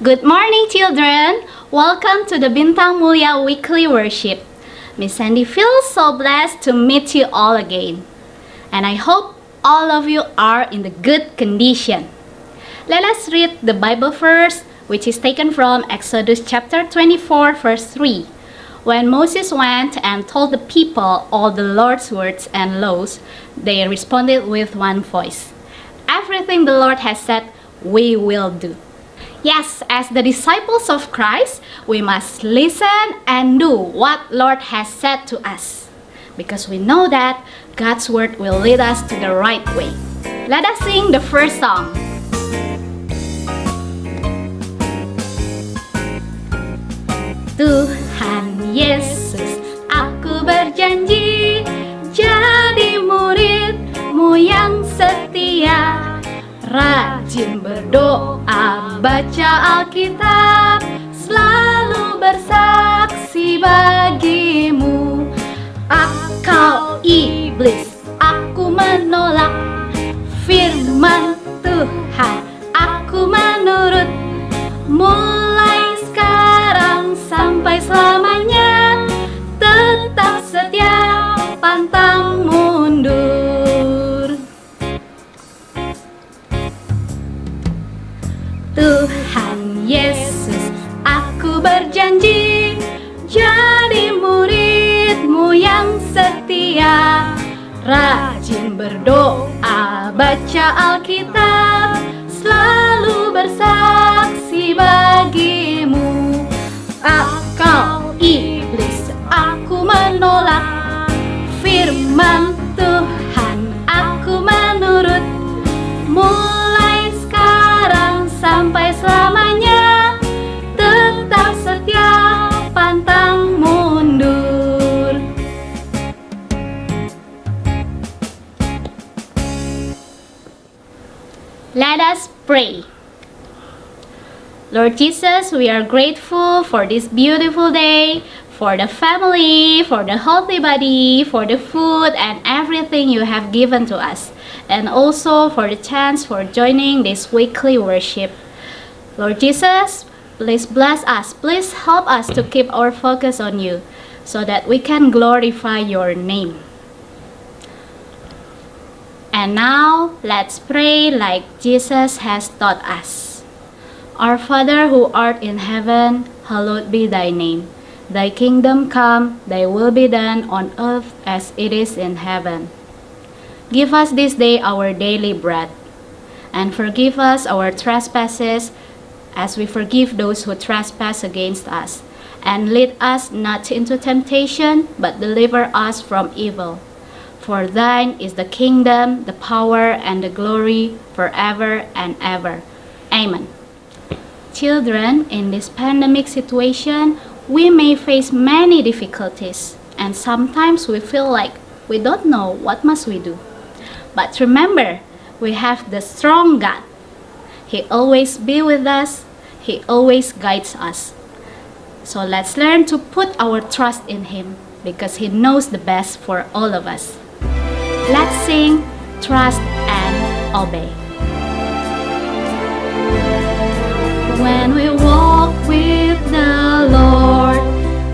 Good morning, children! Welcome to the Bintang Mulia weekly worship. Miss Sandy feels so blessed to meet you all again. And I hope all of you are in the good condition. Let us read the Bible verse, which is taken from Exodus chapter 24, verse 3. When Moses went and told the people all the Lord's words and laws, they responded with one voice. Everything the Lord has said, we will do. Yes, as the disciples of Christ, we must listen and do what Lord has said to us, because we know that God's word will lead us to the right way. Let us sing the first song. Tuhan Yesus, aku berjanji jadi murid-Mu yang setia, rajin berdoa, baca Alkitab, selalu bersaksi bagi-Mu. Akal iblis aku menolak, firman Tuhan aku menurut. Mulai sekarang sampai selamanya, tetap setia, pantang mundur. Tuhan Yesus, aku berjanji jadi murid-Mu yang setia, rajin berdoa, baca Alkitab, selalu bersaksi bagi-Mu. Akal iblis aku menolak, firman Tuhan aku menurut. Mulai sekarang sampai selamanya, tetap setia, pantang mundur. Let us pray. Lord Jesus, we are grateful for this beautiful day, for the family, for the healthy body, for the food and everything you have given to us, and also for the chance for joining this weekly worship. Lord Jesus, please bless us. Please help us to keep our focus on you so that we can glorify your name. And now, let's pray like Jesus has taught us. Our Father who art in heaven, hallowed be thy name. Thy kingdom come, thy will be done on earth as it is in heaven. Give us this day our daily bread, and forgive us our trespasses as we forgive those who trespass against us. And lead us not into temptation, but deliver us from evil. For thine is the kingdom, the power, and the glory forever and ever. Amen. Children, in this pandemic situation, we may face many difficulties, and sometimes we feel like we don't know what must we do. But remember, we have the strong God. He always be with us. He always guides us. So let's learn to put our trust in Him, because He knows the best for all of us. Let's sing, trust and obey. When we walk with the Lord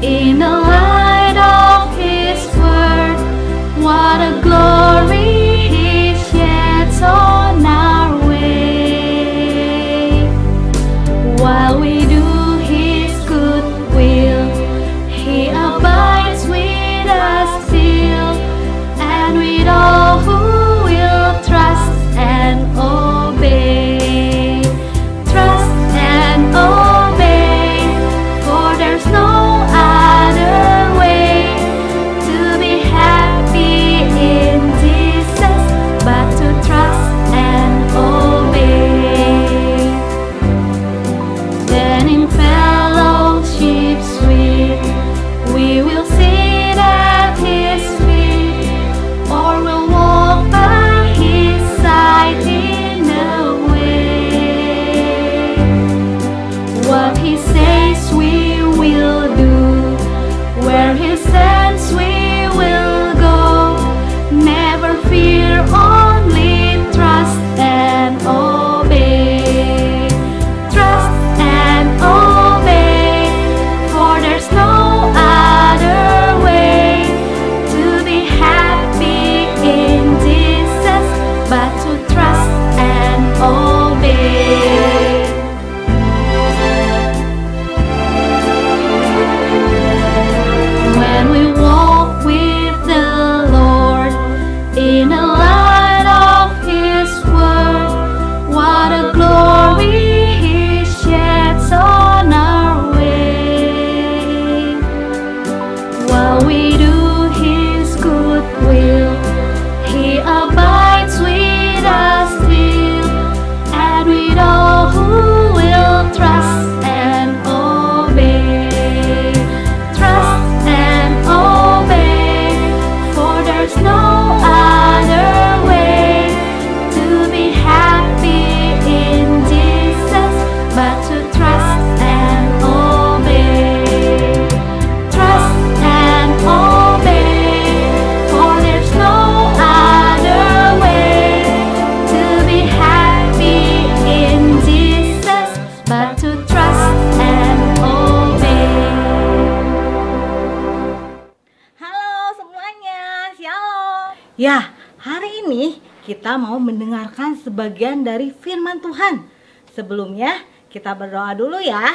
in the light of His word, what a glory He sheds on our way. While we do His good will, He abides with us still, and with all who will trust and obey. Ya, hari ini kita mau mendengarkan sebagian dari firman Tuhan. Sebelumnya kita berdoa dulu ya.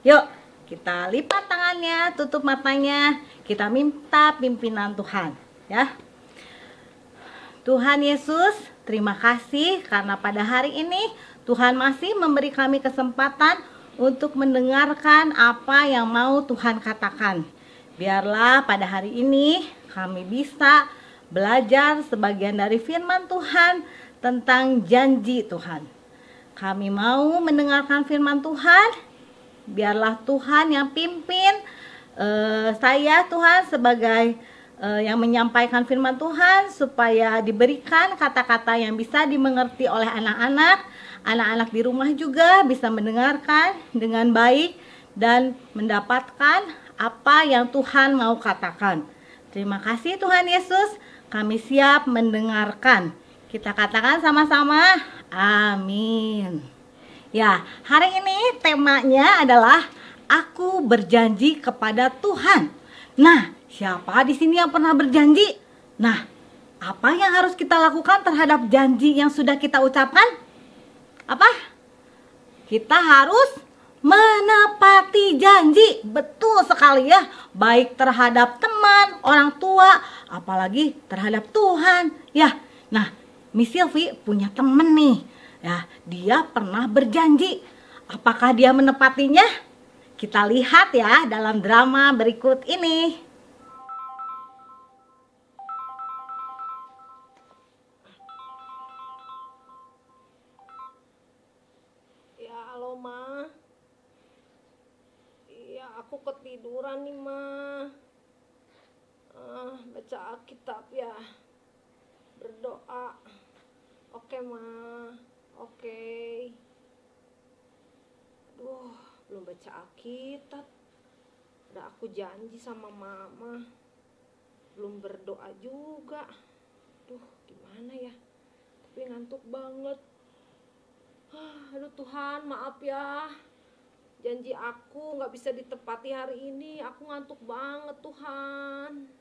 Yuk, kita lipat tangannya, tutup matanya, kita minta pimpinan Tuhan ya. Tuhan Yesus, terima kasih karena pada hari ini Tuhan masih memberi kami kesempatan untuk mendengarkan apa yang mau Tuhan katakan. Biarlah pada hari ini kami bisa belajar sebagian dari firman Tuhan tentang janji Tuhan. Kami mau mendengarkan firman Tuhan. Biarlah Tuhan yang pimpin saya Tuhan sebagai yang menyampaikan firman Tuhan, supaya diberikan kata-kata yang bisa dimengerti oleh anak-anak. Anak-anak di rumah juga bisa mendengarkan dengan baik dan mendapatkan apa yang Tuhan mau katakan. Terima kasih Tuhan Yesus, kami siap mendengarkan. Kita katakan sama-sama, amin. Ya, hari ini temanya adalah aku berjanji kepada Tuhan. Nah, siapa di sini yang pernah berjanji? Nah, apa yang harus kita lakukan terhadap janji yang sudah kita ucapkan? Apa? Kita harus menepati janji. Betul sekali ya, baik terhadap teman, orang tua, apalagi terhadap Tuhan ya. Nah, Miss Sylvie punya temen nih ya, dia pernah berjanji. Apakah dia menepatinya? Kita lihat ya dalam drama berikut ini. Ya, halo Ma. Iya, aku ketiduran nih Ma. Baca Alkitab ya. Berdoa. Oke Ma. Oke. Aduh, belum baca Alkitab. Udah aku janji sama Mama. Belum berdoa juga. Duh, gimana ya? Tapi ngantuk banget. Aduh Tuhan, maaf ya. Janji aku gak bisa ditepati hari ini. Aku ngantuk banget Tuhan.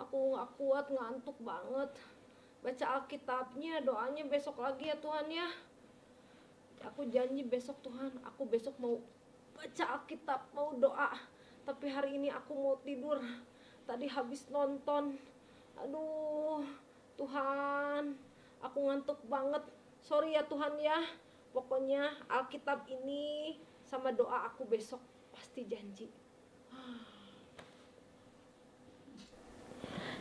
Aku gak kuat, ngantuk banget. Baca Alkitabnya, doanya besok lagi ya Tuhan ya. Aku janji besok Tuhan. Aku besok mau baca Alkitab, mau doa. Tapi hari ini aku mau tidur. Tadi habis nonton. Aduh Tuhan, aku ngantuk banget. Sorry ya Tuhan ya. Pokoknya Alkitab ini sama doa aku besok pasti janji.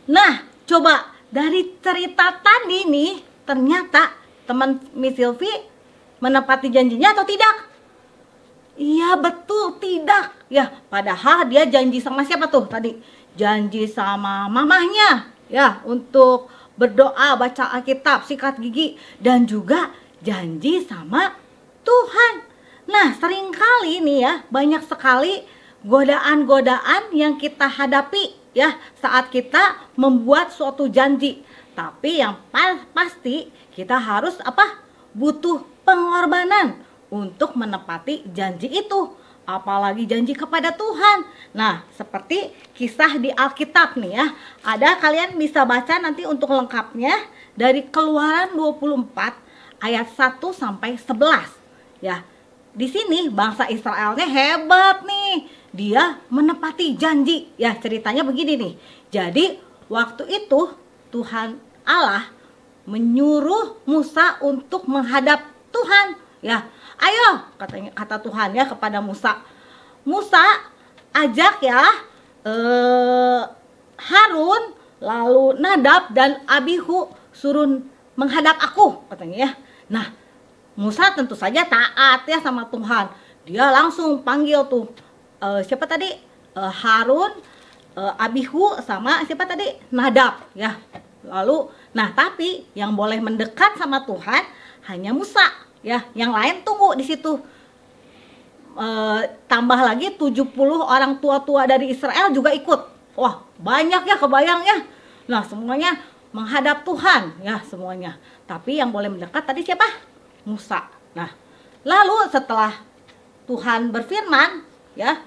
Nah, coba dari cerita tadi nih, ternyata teman Miss Sylvie menepati janjinya atau tidak? Iya betul, tidak. Ya, padahal dia janji sama siapa tuh tadi? Janji sama mamahnya ya, untuk berdoa, baca Alkitab, sikat gigi, dan juga janji sama Tuhan. Nah, seringkali nih ya, banyak sekali godaan-godaan yang kita hadapi ya saat kita membuat suatu janji. Tapi yang pasti kita harus apa? Butuh pengorbanan untuk menepati janji itu. Apalagi janji kepada Tuhan. Nah, seperti kisah di Alkitab nih ya. Ada, kalian bisa baca nanti untuk lengkapnya dari Keluaran 24 ayat 1 sampai 11 ya. Di sini bangsa Israelnya hebat nih. Dia menepati janji. Ya, ceritanya begini nih. Jadi, waktu itu Tuhan Allah menyuruh Musa untuk menghadap Tuhan ya. Ayo, kata Tuhan ya kepada Musa. Musa, ajak ya Harun, lalu Nadab dan Abihu, suruh menghadap aku, katanya ya. Nah, Musa tentu saja taat ya sama Tuhan. Dia langsung panggil tuh siapa tadi? Harun, Abihu, sama siapa tadi? Nadab ya. Lalu, nah tapi yang boleh mendekat sama Tuhan hanya Musa ya. Yang lain tunggu di situ. Tambah lagi 70 orang tua-tua dari Israel juga ikut. Wah, banyak ya, kebayang ya. Nah, semuanya menghadap Tuhan ya semuanya. Tapi yang boleh mendekat tadi siapa? Musa. Nah, lalu setelah Tuhan berfirman ya,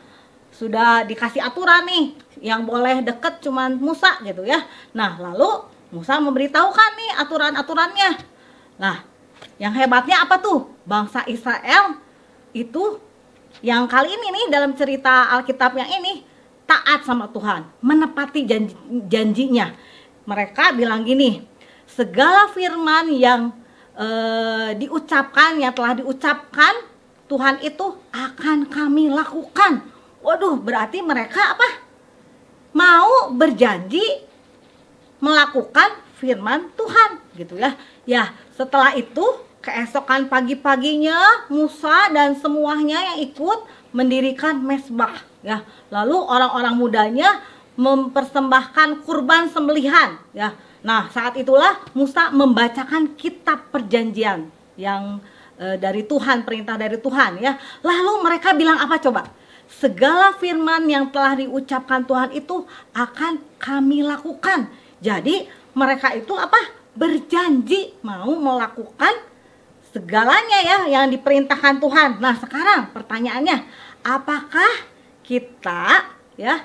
sudah dikasih aturan nih, yang boleh deket cuman Musa gitu ya. Nah, lalu Musa memberitahukan nih aturan-aturannya. Nah, yang hebatnya apa tuh? Bangsa Israel itu yang kali ini nih dalam cerita Alkitab yang ini taat sama Tuhan, menepati janjinya. Mereka bilang gini, segala firman yang diucapkan, yang telah diucapkan Tuhan itu akan kami lakukan. Waduh, berarti mereka apa? Mau berjanji melakukan firman Tuhan gitu ya. Ya, setelah itu keesokan pagi-paginya Musa dan semuanya yang ikut mendirikan mezbah ya. Lalu orang-orang mudanya mempersembahkan kurban sembelihan ya. Nah, saat itulah Musa membacakan kitab perjanjian yang dari Tuhan, perintah dari Tuhan ya. Lalu mereka bilang apa coba? Segala firman yang telah diucapkan Tuhan itu akan kami lakukan. Jadi mereka itu apa? Berjanji mau melakukan segalanya ya yang diperintahkan Tuhan. Nah, sekarang pertanyaannya, apakah kita ya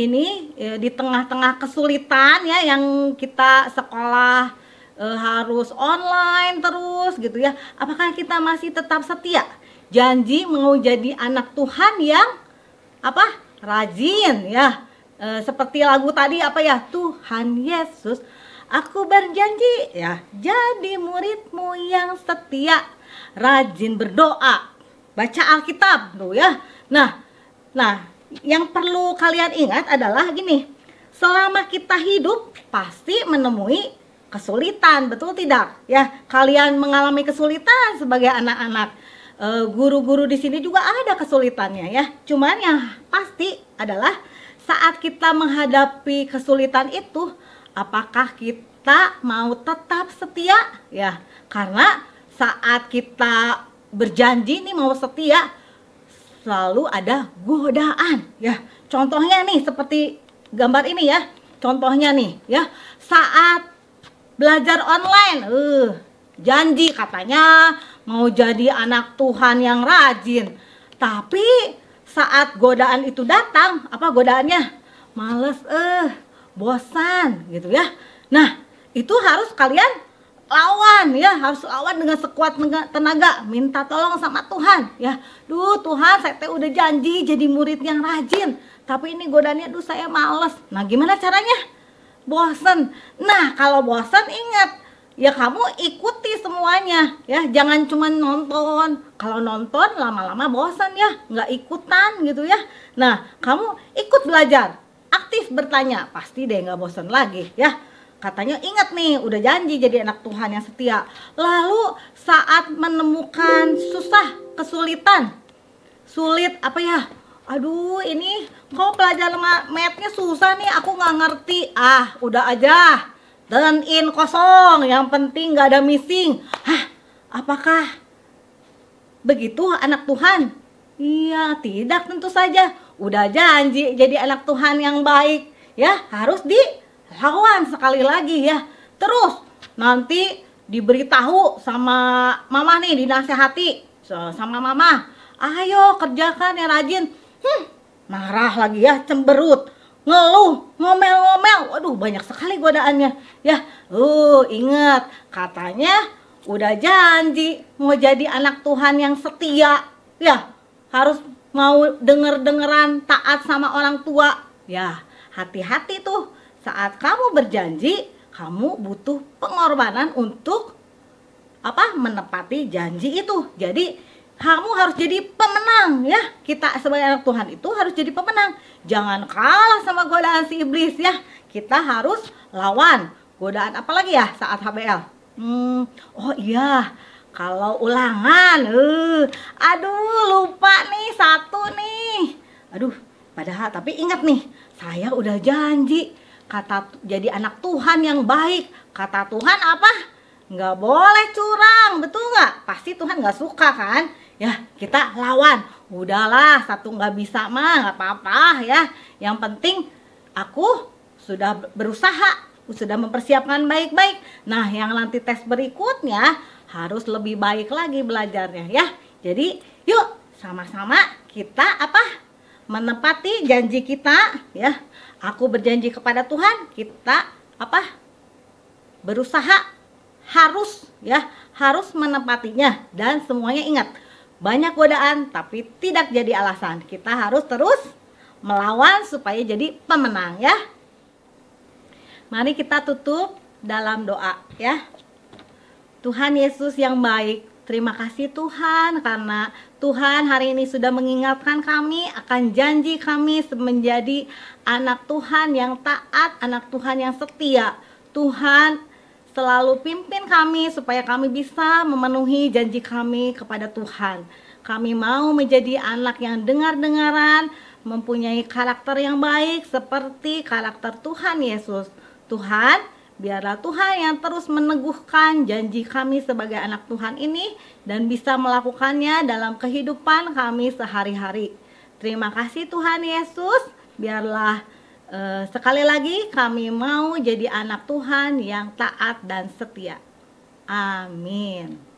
ini di tengah-tengah kesulitan ya yang kita sekolah harus online terus gitu ya, apakah kita masih tetap setia janji mau jadi anak Tuhan yang apa? Rajin ya. Seperti lagu tadi apa ya? Tuhan Yesus, aku berjanji ya jadi muridmu yang setia, rajin berdoa, baca Alkitab tuh ya. Nah, yang perlu kalian ingat adalah gini, selama kita hidup pasti menemui kesulitan, betul tidak? Ya, kalian mengalami kesulitan sebagai anak-anak. Guru-guru di sini juga ada kesulitannya ya. Cuman yang pasti adalah saat kita menghadapi kesulitan itu, apakah kita mau tetap setia? Ya, karena saat kita berjanji nih mau setia, selalu ada godaan ya. Contohnya nih seperti gambar ini ya. Contohnya nih ya, saat belajar online, janji katanya mau jadi anak Tuhan yang rajin. Tapi saat godaan itu datang, apa godaannya? Males, bosan gitu ya. Nah, itu harus kalian lawan ya, harus lawan dengan sekuat tenaga, minta tolong sama Tuhan ya. Duh Tuhan, saya udah janji jadi murid yang rajin, tapi ini godaannya saya males. Nah, gimana caranya? Bosan. Nah, kalau bosan ingat ya kamu ikuti semuanya ya, jangan cuma nonton. Kalau nonton lama-lama bosan ya, nggak ikutan gitu ya. Nah, kamu ikut belajar, aktif bertanya, pasti deh nggak bosan lagi ya. Katanya ingat nih, udah janji jadi anak Tuhan yang setia. Lalu saat menemukan susah, kesulitan, sulit apa ya? Aduh, ini kok pelajaran mathnya susah nih, aku nggak ngerti. Ah, udah aja, turn in kosong, yang penting nggak ada missing. Hah, apakah begitu anak Tuhan? Iya, tidak, tentu saja. Udah janji jadi anak Tuhan yang baik ya, harus dilawan sekali lagi ya. Terus nanti diberitahu sama mama nih, dinasehati sama mama, ayo kerjakan yang rajin. Marah lagi ya, cemberut, ngeluh, ngomel-ngomel. Waduh, banyak sekali godaannya ya. Ingat, katanya udah janji mau jadi anak Tuhan yang setia ya, harus mau denger-dengeran, taat sama orang tua ya. Hati-hati tuh, saat kamu berjanji, kamu butuh pengorbanan untuk apa? Menepati janji itu. Jadi kamu harus jadi pemenang ya. Kita sebagai anak Tuhan itu harus jadi pemenang. Jangan kalah sama godaan si iblis ya. Kita harus lawan godaan apalagi ya saat HBL. Oh iya, kalau ulangan, aduh lupa nih satu nih. Aduh, padahal tapi ingat nih, saya udah janji kata jadi anak Tuhan yang baik. Kata Tuhan apa? Nggak boleh curang, betul nggak? Pasti Tuhan nggak suka kan? Ya, kita lawan. Udahlah, satu nggak bisa mah nggak apa-apa ya. Yang penting aku sudah berusaha, sudah mempersiapkan baik-baik. Nah, yang nanti tes berikutnya harus lebih baik lagi belajarnya ya. Jadi, yuk sama-sama kita apa? Menepati janji kita ya. Aku berjanji kepada Tuhan, kita apa? berusaha, harus menepatinya. Dan semuanya ingat, banyak godaan tapi tidak jadi alasan. Kita harus terus melawan supaya jadi pemenang ya. Mari kita tutup dalam doa ya. Tuhan Yesus yang baik, terima kasih Tuhan karena Tuhan hari ini sudah mengingatkan kami akan janji kami menjadi anak Tuhan yang taat, anak Tuhan yang setia. Tuhan selalu pimpin kami supaya kami bisa memenuhi janji kami kepada Tuhan. Kami mau menjadi anak yang dengar-dengaran, mempunyai karakter yang baik seperti karakter Tuhan Yesus. Tuhan, biarlah Tuhan yang terus meneguhkan janji kami sebagai anak Tuhan ini dan bisa melakukannya dalam kehidupan kami sehari-hari. Terima kasih Tuhan Yesus, biarlah sekali lagi kami mau jadi anak Tuhan yang taat dan setia. Amin.